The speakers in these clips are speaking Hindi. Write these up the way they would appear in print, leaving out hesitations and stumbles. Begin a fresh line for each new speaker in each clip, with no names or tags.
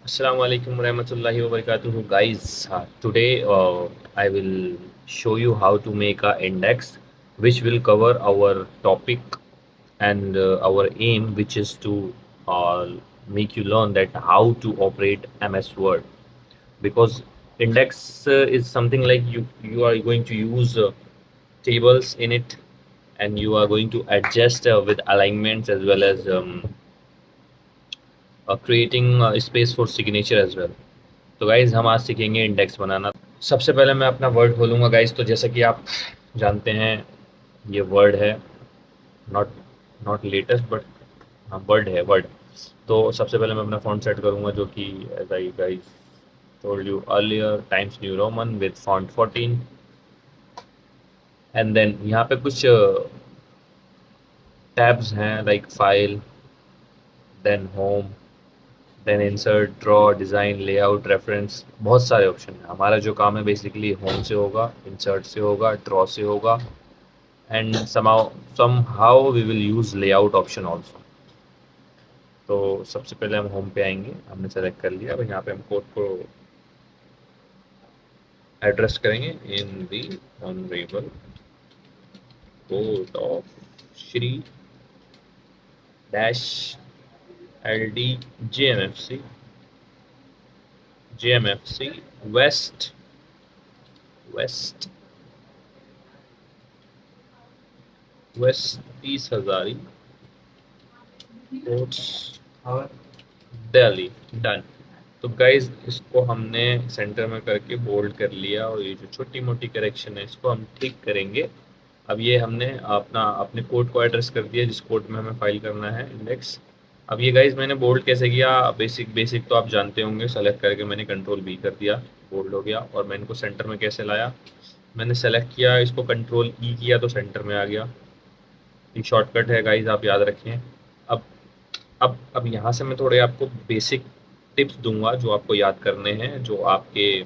Assalamu alaikum warahmatullahi wabarakatuh guys. Today I will show you how to make a index which will cover our topic and our aim, which is to uh, make you learn that how to operate MS Word, because index is something like you are going to use tables in it, and you are going to adjust with alignments as well as creating space for signature as well. तो गाइज हम आज सीखेंगे इंडेक्स बनाना। सबसे पहले मैं अपना वर्ड खोलूँगा गाइज। तो जैसा कि आप जानते हैं, ये वर्ड है, नॉट नॉट लेटेस्ट बट हाँ वर्ड है, वर्ड। तो सबसे पहले मैं अपना फ़ॉन्ट सेट करूँगा, जो कि as I guys told you earlier, Times New Roman with font 14। And then यहाँ पे कुछ टैब्स हैं, like file, then home, then insert, draw, design, layout, reference. बहुत सारे ऑप्शन हैं। हमारा जो काम है बेसिकली होम से होगा, इंसर्ट से होगा, ड्रॉ से होगा, and somehow we will use layout option also. तो सबसे पहले हम होम पे आएंगे, हमने सेलेक्ट कर लिया। अब यहाँ पे हम कोड को एड्रेस करेंगे, in the honourable court of Shri dash L D J M F C west west west 30 Hazari Delhi. Done. तो गाइज इसको हमने सेंटर में करके बोल्ड कर लिया, और ये जो छोटी मोटी करेक्शन है इसको हम ठीक करेंगे। अब ये हमने अपने कोड को एड्रेस कर दिया, जिस कोड में हमें फाइल करना है इंडेक्स। अब ये गाइज मैंने बोल्ड कैसे किया, बेसिक बेसिक तो आप जानते होंगे। सेलेक्ट करके मैंने कंट्रोल बी कर दिया, बोल्ड हो गया। और मैंने इनको सेंटर में कैसे लाया, मैंने सेलेक्ट किया, इसको कंट्रोल ई किया तो सेंटर में आ गया। ये शॉर्टकट है गाइज, आप याद रखें। अब अब यहाँ से मैं थोड़े आपको बेसिक टिप्स दूंगा जो आपको याद करने हैं, जो आपके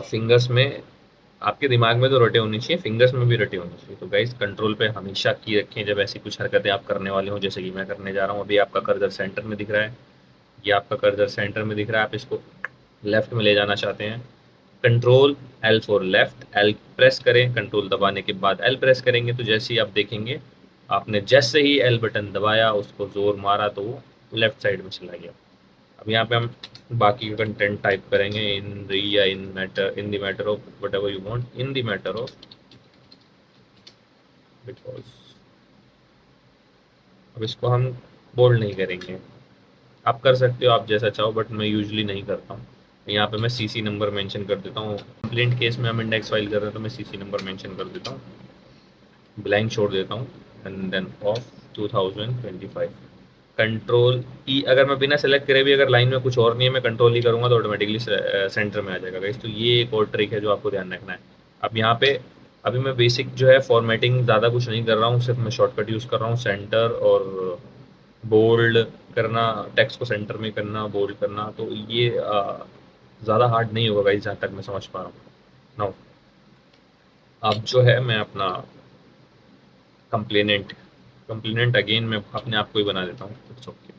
फिंगर्स में, आपके दिमाग में तो रटे होनी चाहिए, फिंगर्स में भी रटे होनी चाहिए। तो गाइज कंट्रोल पे हमेशा की रखें जब ऐसी कुछ हरकतें आप करने वाले हो, जैसे कि मैं करने जा रहा हूँ। अभी आपका कर्सर सेंटर में दिख रहा है, ये आपका कर्सर सेंटर में दिख रहा है। आप इसको लेफ्ट में ले जाना चाहते हैं, control L for left, L press करें, कंट्रोल दबाने के बाद एल प्रेस करेंगे तो जैसे ही आप देखेंगे, आपने जैसे ही एल बटन दबाया, उसको जोर मारा तो वो लेफ्ट साइड में चला गया। अब यहाँ पे हम बाकी का कंटेंट टाइप करेंगे, इन री या इन matter, in the matter of what ever you want, in the matter of, because अब इसको हम बोल्ड नहीं करेंगे। आप कर सकते हो आप जैसा चाहो, बट मैं यूजुअली नहीं करता हूँ। यहाँ पे मैं सीसी नंबर मेंशन कर देता हूँ। कंप्लेंट केस में हम इंडेक्स फाइल कर रहे हैं तो मैं सीसी नंबर मेंशन कर देता हूँ, ब्लैंक छोड़ देता हूँ, and then of 2025। Control E, अगर मैं बिना सेलेक्ट करे भी अगर लाइन में कुछ और नहीं है, मैं कंट्रोल ई करूँगा तो ऑटोमेटिकली सेंटर में आ जाएगा गाइस। तो ये एक और ट्रिक है जो आपको ध्यान रखना है। अब यहाँ पे अभी मैं बेसिक जो है फॉर्मेटिंग ज़्यादा कुछ नहीं कर रहा हूँ, सिर्फ मैं शॉर्टकट यूज़ कर रहा हूँ, सेंटर और बोल्ड करना, टेक्स्ट को सेंटर में करना, बोल्ड करना। तो ये ज़्यादा हार्ड नहीं होगा गाइस, जहाँ तक मैं समझ पा रहा हूँ। नाउ अब जो है मैं अपना कंप्लेनेंट कंप्लेनेंट अगेन मैं अपने आप को ही बना देता हूँ। It's okay.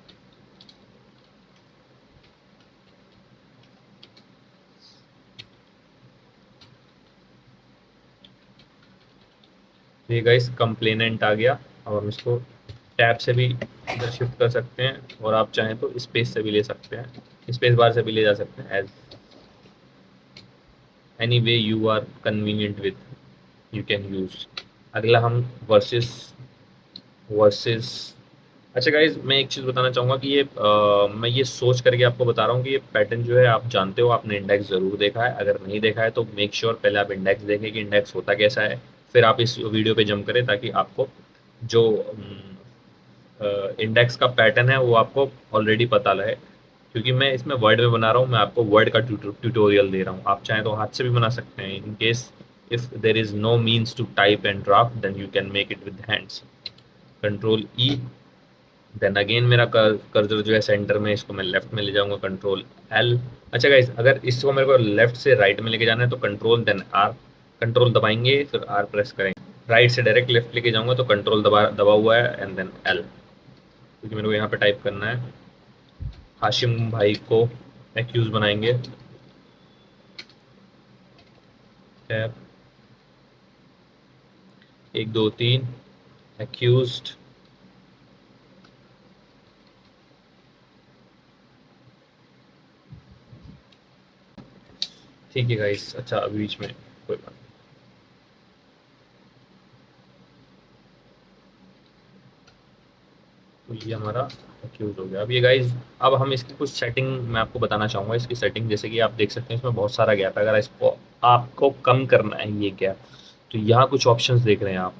ये गाइस कंप्लेनेंट आ गया। अब हम इसको टैब से भी इधर शिफ्ट कर सकते हैं, और आप चाहें तो स्पेस से भी ले सकते हैं, स्पेस बार से भी ले जा सकते हैं, as any way you are convenient with you can use. अगला हम वर्सेस वर्सेस। अच्छा गाइज मैं एक चीज़ बताना चाहूँगा कि ये मैं ये सोच करके आपको बता रहा हूँ कि ये पैटर्न जो है आप जानते हो, आपने इंडेक्स ज़रूर देखा है। अगर नहीं देखा है तो मेक श्योर पहले आप इंडेक्स देखें कि इंडेक्स होता कैसा है, फिर आप इस वीडियो पे जंप करें, ताकि आपको जो इंडेक्स का पैटर्न है वो आपको ऑलरेडी पता रहे। क्योंकि मैं इसमें वर्ड में बना रहा हूँ, मैं आपको वर्ड का ट्यूटोरियल दे रहा हूँ। आप चाहें तो हाथ से भी बना सकते हैं। In case if there is no means to type and draft, then you can make it with hands. Control E, then again मेरा कर्सर जो है सेंटर में, इसको मैं लेफ्ट में ले जाऊंगा, कंट्रोल एल। अच्छा गाइस, अगर इसको मेरे को लेफ्ट से राइट में लेके जाना है तो कंट्रोल देन आर, कंट्रोल दबाएंगे फिर आर प्रेस करेंगे। राइट से डायरेक्ट लेफ्ट लेके जाऊंगा तो कंट्रोल दबा दबा हुआ है, एंड देन एल, क्योंकि मेरे को यहाँ पे टाइप करना है हाशिम भाई को एक्यूज बनाएंगे। Tap 1 2 3 accused. ठीक है गाइस, अच्छा अभी बीच में कोई बात नहीं। तो ये हमारा एक्यूज हो गया। अब ये गाइस, अब हम इसकी कुछ सेटिंग मैं आपको बताना चाहूँगा। इसकी सेटिंग जैसे कि आप देख सकते हैं इसमें बहुत सारा गैप है। अगर इसको आपको कम करना है ये गैप, तो यहाँ कुछ ऑप्शंस देख रहे हैं आप,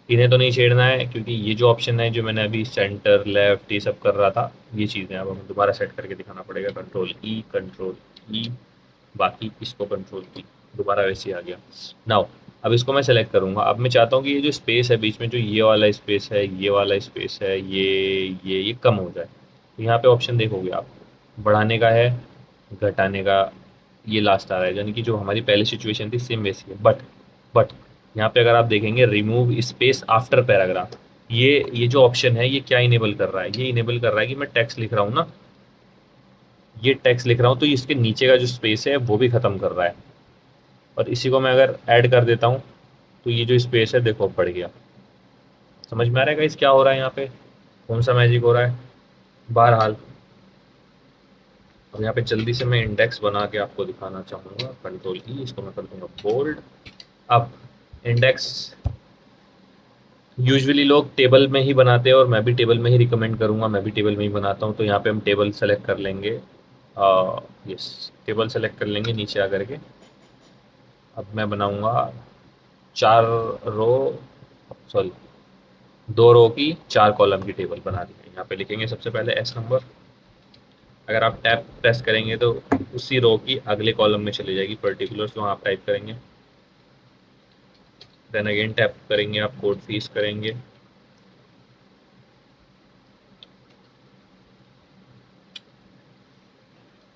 इन्हें तो नहीं छेड़ना है, क्योंकि ये जो ऑप्शन है जो मैंने अभी सेंटर लेफ्ट ये सब कर रहा था, ये चीज़ें अब हमें दोबारा सेट करके दिखाना पड़ेगा। कंट्रोल ई, बाकी इसको कंट्रोल की, दोबारा वैसे ही आ गया। नाउ अब इसको मैं सेलेक्ट करूँगा। अब मैं चाहता हूँ कि ये जो स्पेस है बीच में, जो ये वाला स्पेस है, ये वाला स्पेस है, ये कम हो जाए। तो यहाँ पे ऑप्शन देखोगे आप, बढ़ाने का है, घटाने का, ये लास्ट आ रहा है, यानी कि जो हमारी पहली सिचुएशन थी सेम वैसी है। बट यहाँ पे अगर आप देखेंगे रिमूव स्पेस आफ्टर पैराग्राफ, ये जो ऑप्शन है ये क्या इनेबल कर रहा है, ये इनेबल कर रहा है कि मैं टेक्स्ट लिख रहा हूँ ना, ये टेक्स्ट लिख रहा हूँ तो इसके नीचे का जो स्पेस है वो भी ख़त्म कर रहा है। और इसी को मैं अगर ऐड कर देता हूँ तो ये जो स्पेस है देखो बढ़ गया। समझ में आ रहा है गाइस क्या हो रहा है यहाँ पे, कौन सा मैजिक हो रहा है? बहरहाल अब यहाँ पे जल्दी से मैं इंडेक्स बना के आपको दिखाना चाहूँगा। कंट्रोल ई, इसको मैं कर दूंगा बोल्ड। अब इंडेक्स यूजुअली लोग टेबल में ही बनाते हैं और मैं भी टेबल में ही रिकमेंड करूँगा, मैं भी टेबल में ही बनाता हूँ। तो यहाँ पे हम टेबल सेलेक्ट कर लेंगे, यस टेबल सेलेक्ट कर लेंगे नीचे आकर के। अब मैं बनाऊँगा 4 रो, सॉरी 2 रो की 4 कॉलम की टेबल बना दी है। यहाँ पे लिखेंगे सबसे पहले एस नंबर। अगर आप टैब प्रेस करेंगे तो उसी रो की अगले कॉलम में चली जाएगी पर्टिकुलर्स, वहाँ आप टाइप करेंगे। देन अगेन टैप करेंगे आप, कोड फीस करेंगे,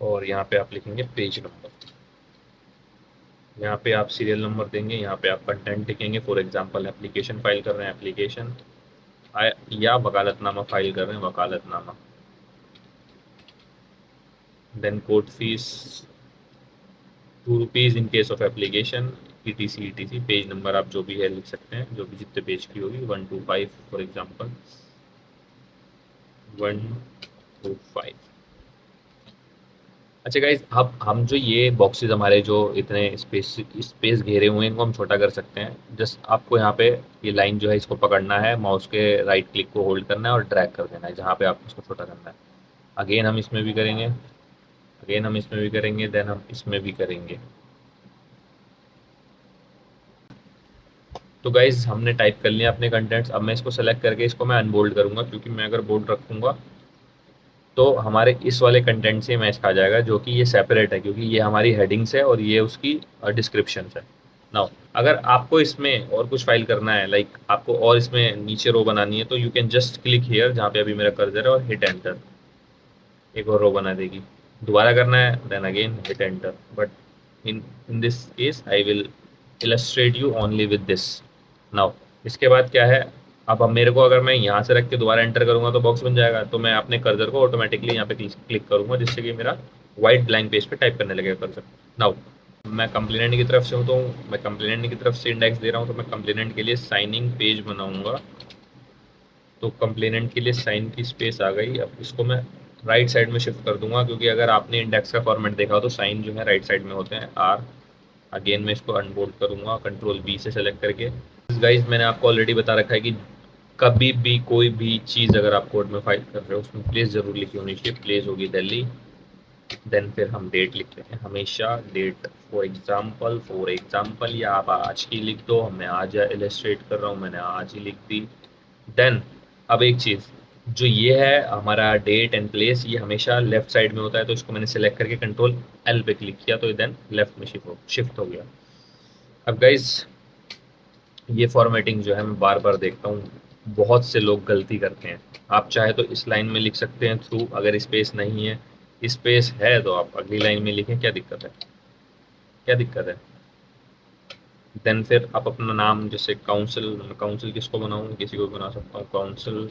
और यहाँ पे आप लिखेंगे पेज नंबर। यहाँ पे आप सीरियल नंबर देंगे, यहाँ पे आप कंटेंट लिखेंगे। फॉर एग्जांपल एप्लीकेशन फाइल कर रहे हैं एप्लीकेशन, या वकालतनामा फाइल कर रहे हैं वकालतनामा। Then court fees 2 rupees in case of application, E T C page number आप जो भी है लिख सकते हैं, जो भी जितने पेज की होगी 1 to 5 फॉर एग्जांपल 1 to 5। अच्छा गाइज, अब हम जो ये बॉक्सेस हमारे जो इतने स्पेस स्पेस घेरे हुए हैं इनको हम छोटा कर सकते हैं। जस्ट आपको यहाँ पे ये लाइन जो है इसको पकड़ना है, माउस के राइट क्लिक को होल्ड करना है और ड्रैग कर देना है जहाँ पे आपको इसको छोटा करना है। अगेन हम इसमें भी करेंगे, अगेन हम इसमें भी करेंगे, देन हम इसमें भी करेंगे। तो गाइज हमने टाइप कर लिया अपने कंटेंट्स। अब मैं इसको सेलेक्ट करके इसको मैं अनबोल्ड करूँगा, क्योंकि मैं अगर बोल्ड रखूँगा तो हमारे इस वाले कंटेंट से मैच खा जाएगा, जो कि ये सेपरेट है, क्योंकि ये हमारी हेडिंग्स है और ये उसकी डिस्क्रिप्शन है। नाउ अगर आपको इसमें और कुछ फाइल करना है, लाइक आपको और इसमें नीचे रो बनानी है, तो you can just click here जहाँ पे अभी मेरा कर्सर है और हिट एंटर, एक और रो बना देगी। दोबारा करना है then again hit enter. But in this case I will illustrate you only with this. Now इसके बाद क्या है, अब मेरे को अगर मैं यहाँ से रख के दोबारा एंटर करूँगा तो बॉक्स बन जाएगा, तो मैं अपने कर्सर को ऑटोमेटिकली यहाँ पे क्लिक करूँगा, जिससे कि मेरा वाइट ब्लैंक पेज पे टाइप करने लगेगा कर्सर। नाउ मैं कंप्लेनेंट की तरफ से हूँ, तो मैं कंप्लेनेंट की तरफ से इंडेक्स दे रहा हूँ, तो मैं कंप्लेनेंट के लिए साइनिंग पेज बनाऊँगा। तो कंप्लेनेंट के लिए साइन की स्पेस आ गई। अब इसको मैं राइट साइड में शिफ्ट कर दूंगा, क्योंकि अगर आपने इंडेक्स का फॉर्मेट देखा हो तो साइन जो है राइट साइड में होते हैं, आर। अगेन मैं इसको अनबोल्ड करूंगा कंट्रोल बी से सेलेक्ट करके। गाइज मैंने आपको ऑलरेडी बता रखा है कि कभी भी कोई भी चीज़ अगर आप कोड में फाइल कर रहे हो उसमें प्लेस जरूर लिखी होनी चाहिए। प्लेस होगी दिल्ली, देन फिर हम डेट लिखते हैं हमेशा, डेट फॉर एग्जाम्पल, या आप आज की लिख दो, मैं आज इलस्ट्रेट कर रहा हूँ मैंने आज ही लिख दी। देन अब एक चीज़, जो ये है हमारा डेट एंड प्लेस, ये हमेशा लेफ्ट साइड में होता है, तो इसको मैंने सेलेक्ट करके कंट्रोल एल पे क्लिक किया तो देन लेफ्ट में शिफ्ट हो गया। अब गाइज ये फॉर्मेटिंग जो है मैं बार बार देखता हूँ बहुत से लोग गलती करते हैं। आप चाहे तो इस लाइन में लिख सकते हैं थ्रू, अगर स्पेस नहीं है, स्पेस है तो आप अगली लाइन में लिखें, क्या दिक्कत है, क्या दिक्कत है। देन फिर आप अपना नाम, जैसे काउंसिल, काउंसिल किसको बनाऊँ, किसी को भी बना सकता हूँ, काउंसिल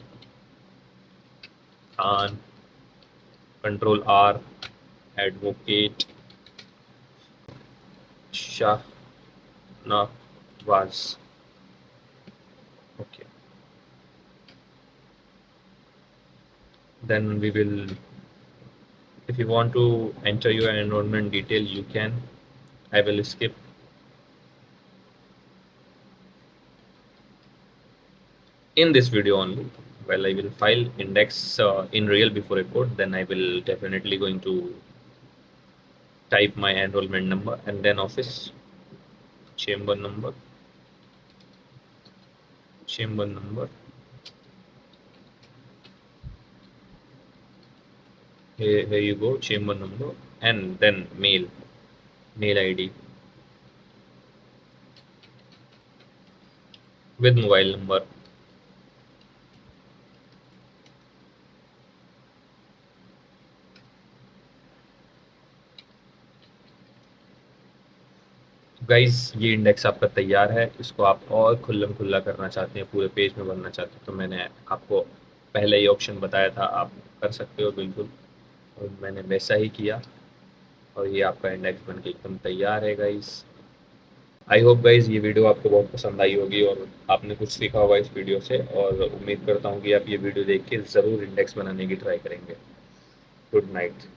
खान कंट्रोल आर, advocate Shahnawaz. Okay, then we will, if you want to enter your enrollment detail, you can. I will skip. In this video only, well, I will file index in real before a code, then I will definitely going to type my enrollment number and then office, chamber number, chamber number. Here you go, chamber number, and then mail ID with mobile number. Guys, ये इंडेक्स आपका तैयार है. इसको आप और खुल्लम खुल्ला करना चाहते हैं, पूरे पेज में भरना चाहते हैं, तो मैंने आपको पहले ही ऑप्शन बताया था, आप कर सकते हो बिल्कुल. और मैंने वैसा ही किया और ये आपका इंडेक्स बन के एकदम तैयार है गाइस. आई होप गाइस ये वीडियो आपको बहुत पसंद आई होगी और आपने कुछ सीखा होगा इस वीडियो से, और उम्मीद करता हूँ कि आप ये वीडियो देख के ज़रूर इंडेक्स बनाने की ट्राई करेंगे. Good night.